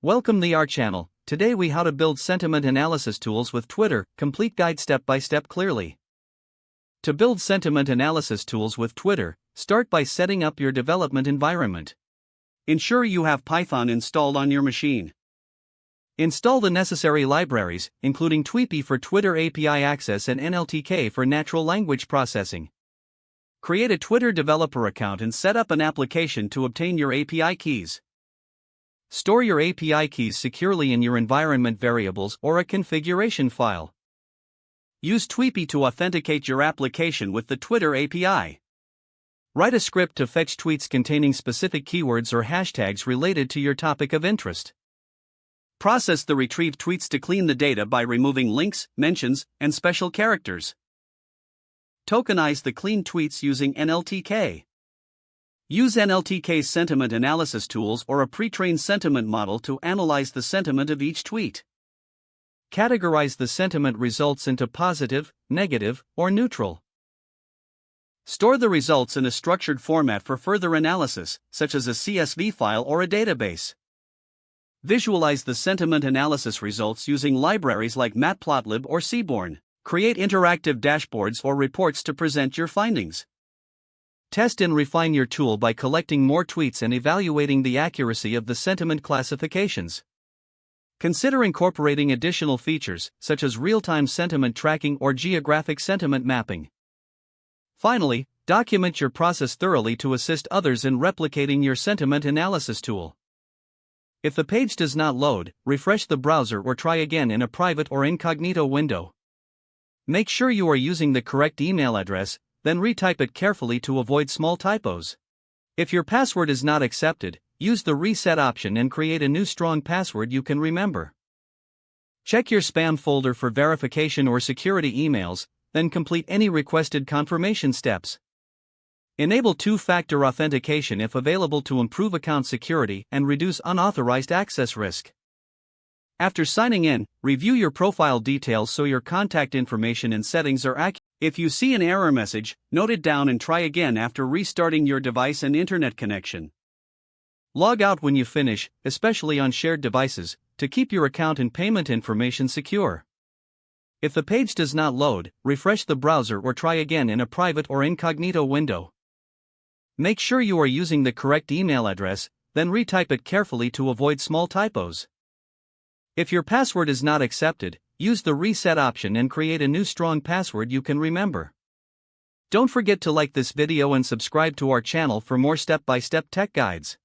Welcome to our channel. Today we how to build sentiment analysis tools with Twitter, complete guide step by step clearly. To build sentiment analysis tools with Twitter, start by setting up your development environment. Ensure you have Python installed on your machine. Install the necessary libraries, including Tweepy for Twitter API access and NLTK for natural language processing. Create a Twitter developer account and set up an application to obtain your API keys. Store your API keys securely in your environment variables or a configuration file. Use Tweepy to authenticate your application with the Twitter API. Write a script to fetch tweets containing specific keywords or hashtags related to your topic of interest. Process the retrieved tweets to clean the data by removing links, mentions, and special characters. Tokenize the clean tweets using NLTK. Use NLTK's sentiment analysis tools or a pre-trained sentiment model to analyze the sentiment of each tweet. Categorize the sentiment results into positive, negative, or neutral. Store the results in a structured format for further analysis, such as a CSV file or a database. Visualize the sentiment analysis results using libraries like Matplotlib or Seaborn. Create interactive dashboards or reports to present your findings. Test and refine your tool by collecting more tweets and evaluating the accuracy of the sentiment classifications. Consider incorporating additional features, such as real-time sentiment tracking or geographic sentiment mapping. Finally, document your process thoroughly to assist others in replicating your sentiment analysis tool. If the page does not load, refresh the browser or try again in a private or incognito window. Make sure you are using the correct email address, then retype it carefully to avoid small typos. If your password is not accepted, use the reset option and create a new strong password you can remember. Check your spam folder for verification or security emails, then complete any requested confirmation steps. Enable two-factor authentication if available to improve account security and reduce unauthorized access risk. After signing in, review your profile details so your contact information and settings are accurate. If you see an error message, note it down and try again after restarting your device and internet connection. Log out when you finish, especially on shared devices, to keep your account and payment information secure. If the page does not load, refresh the browser or try again in a private or incognito window. Make sure you are using the correct email address, then retype it carefully to avoid small typos. If your password is not accepted, use the reset option and create a new strong password you can remember. Don't forget to like this video and subscribe to our channel for more step-by-step tech guides.